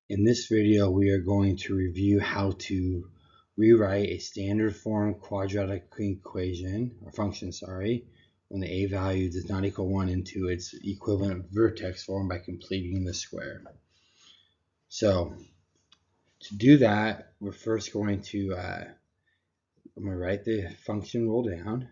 In this video, we are going to review how to rewrite a standard form quadratic equation, or function, when the a value does not equal 1 into its equivalent vertex form by completing the square. So, to do that, we're first going to, I'm going to write the function rule down.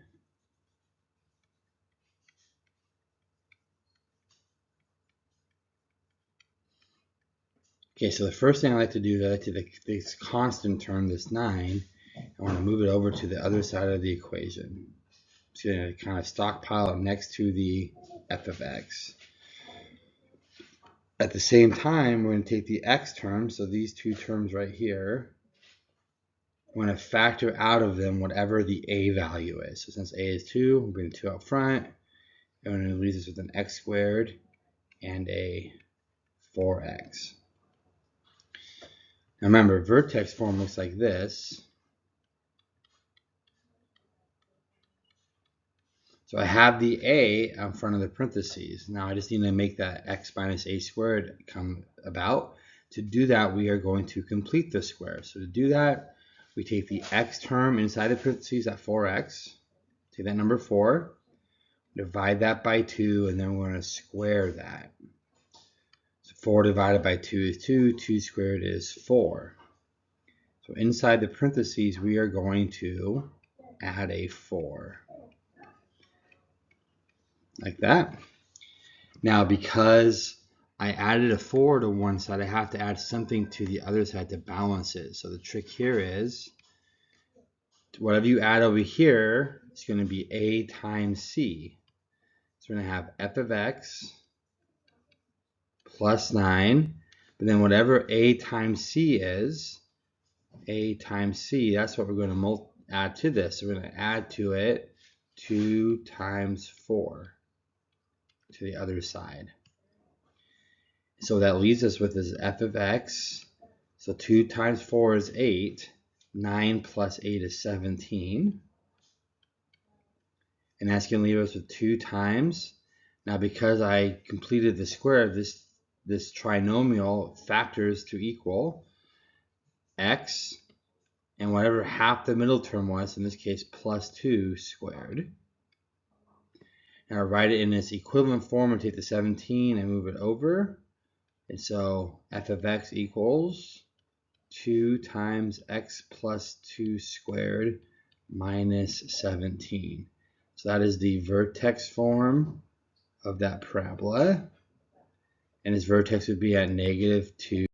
Okay, so the first thing I like to do is to this constant term, this 9, I want to move it over to the other side of the equation. It's going to kind of stockpile it next to the f of x. At the same time, we're going to take the x terms, so these two terms right here, we're going to factor out of them whatever the a value is. So since a is 2, we'll bring 2 up front, and we're going to leave this with an x squared and a 4x. Now remember, vertex form looks like this. So I have the a in front of the parentheses. Now I just need to make that x minus a squared come about. To do that, we are going to complete the square. So to do that, we take the x term inside the parentheses at 4x, take that number 4, divide that by 2, and then we're going to square that. So 4 divided by 2 is 2, 2 squared is 4. So inside the parentheses, we are going to add a 4. Like that. Now, because I added a 4 to one side, I have to add something to the other side to balance it. So the trick here is, whatever you add over here is going to be a times c. So we're going to have f of x plus 9, but then whatever a times c is, a times c, that's what we're going to add to this. So we're going to add to it 2 times 4 to the other side. So that leaves us with this f of x. So 2 times 4 is 8. 9 plus 8 is 17. And that's going to leave us with 2 times. Now because I completed the square, this trinomial factors to equal x and whatever half the middle term was, in this case plus 2 squared. Now write it in its equivalent form and take the 17 and move it over. And so f of x equals 2 times x plus 2 squared minus 17. So that is the vertex form of that parabola. And its vertex would be at -2,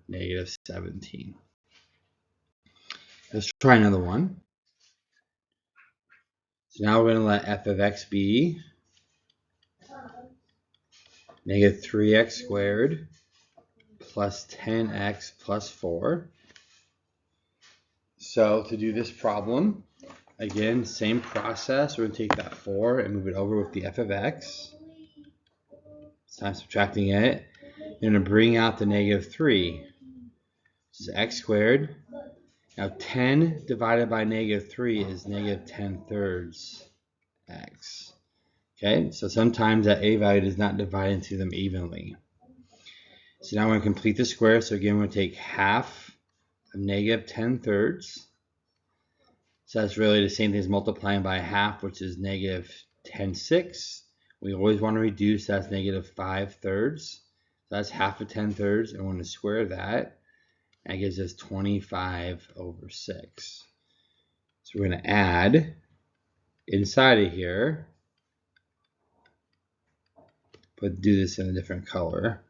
-17. Let's try another one. So now we're going to let f of x be -3x squared plus 10x plus 4. So to do this problem, again, same process. We're going to take that 4 and move it over with the f of x. This time subtracting it. You're going to bring out the -3. This is x squared. Now 10 divided by -3 is -10/3 x. Okay, so sometimes that a value does not divide into them evenly. So now we're going to complete the square. So again, we're going to take half of -10/3. So that's really the same thing as multiplying by half, which is -10/6. We always want to reduce, that's -5/3. So that's half of 10/3, and we're going to square that. That gives us 25/6. So we're going to add inside of here, but do this in a different color,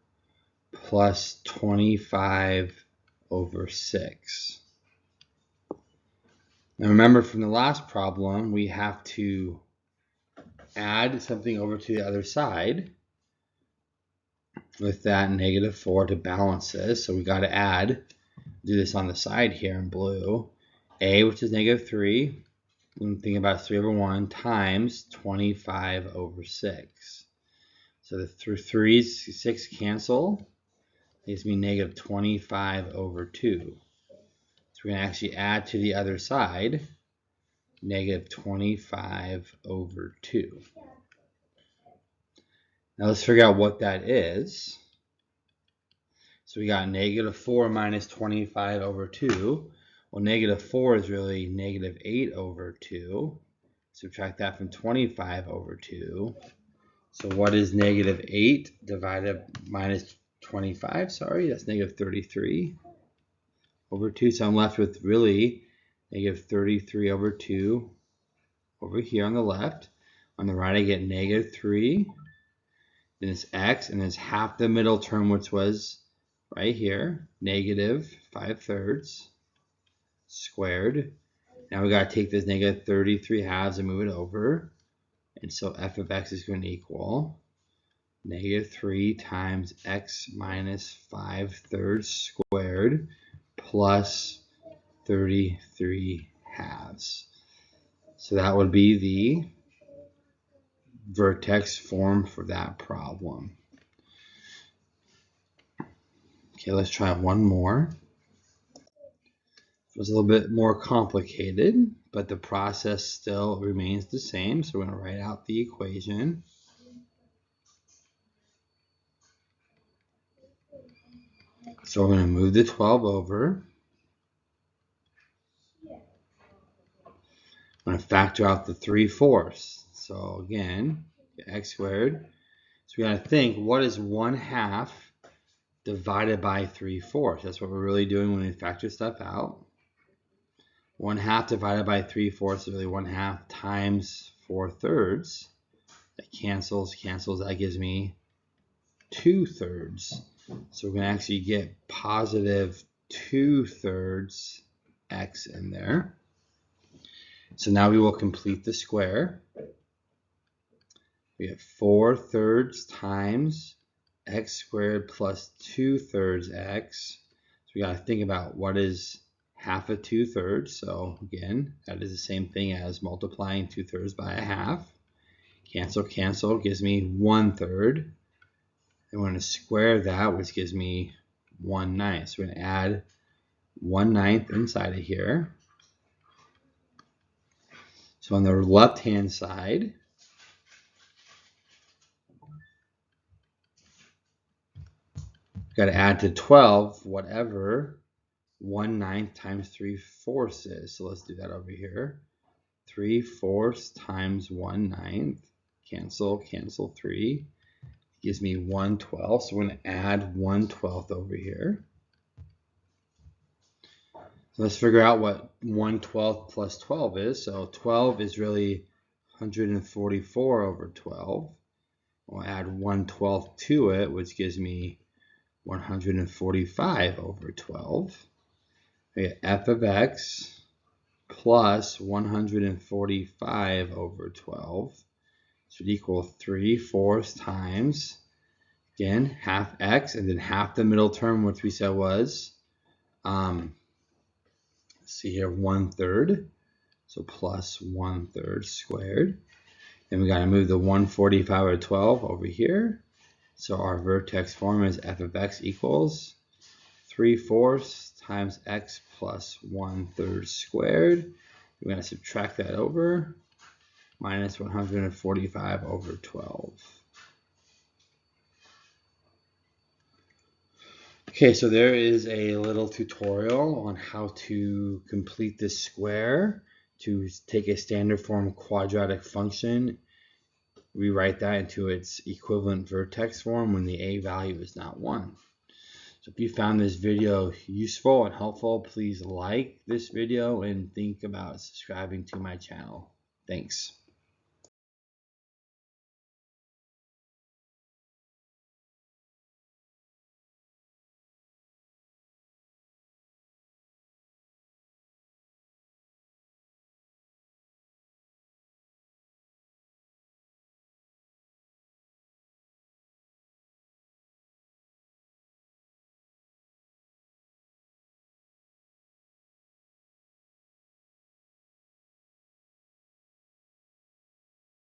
plus 25/6. Now remember from the last problem, we have to add something over to the other side with that -4 to balance this. So we got to add, do this on the side here in blue, a, which is -3, and think about 3/1 times 25/6. So the 3's 6 cancel, gives me -25/2. So we're going to actually add to the other side -25/2. Now let's figure out what that is. So we got negative 4 minus 25 over 2. Well, negative 4 is really negative 8 over 2. Subtract that from 25 over 2. So what is negative 8 divided minus 25? Sorry, that's negative 33 over 2. So I'm left with really negative 33 over 2 over here on the left. On the right, I get negative 3. Then it's x, and there's half the middle term, which was right here, negative 5/3 squared. Now we got to take this negative 33 halves and move it over. And so f of x is going to equal negative 3 times x minus 5/3 squared plus 33 halves. So that would be the vertex form for that problem. Okay, let's try one more. It was a little bit more complicated, but the process still remains the same. So we're going to write out the equation. So we're going to move the 12 over. I'm going to factor out the 3/4. So again, x squared. So we got to think, what is 1/2 divided by 3/4? That's what we're really doing when we factor stuff out. 1/2 divided by 3/4 is really 1/2 times 4/3. That cancels. That gives me 2/3. So we're going to actually get positive 2/3 x in there. So now we will complete the square. We get 4/3 times x squared plus 2/3 x. So we got to think about what is half of 2/3. So again, that is the same thing as multiplying 2/3 by a half. Cancel, gives me 1/3. And we're going to square that, which gives me 1/9. So we're going to add 1/9 inside of here. So on the left-hand side, we've got to add to 12 whatever 1/9 times 3/4 is. So let's do that over here. 3/4 times 1/9. Cancel 3. Gives me 1/12. So we're going to add 1/12 over here. So let's figure out what 1/12 plus 12 is. So 12 is really 144 over 12. We'll add 1/12 to it, which gives me 145 over 12. We get f of x plus 145 over 12 should equal 3/4 times, again, half x, and then half the middle term, which we said was, let's see here, 1/3. So plus 1/3 squared. Then we got to move the 145 over 12 over here. So our vertex form is f of x equals 3/4 times x plus 1/3 squared. We're going to subtract that over, minus 145 over 12. Okay, so there is a little tutorial on how to complete this square, to take a standard form quadratic function, rewrite that into its equivalent vertex form when the a value is not 1. So if you found this video useful and helpful, please like this video and think about subscribing to my channel. Thanks.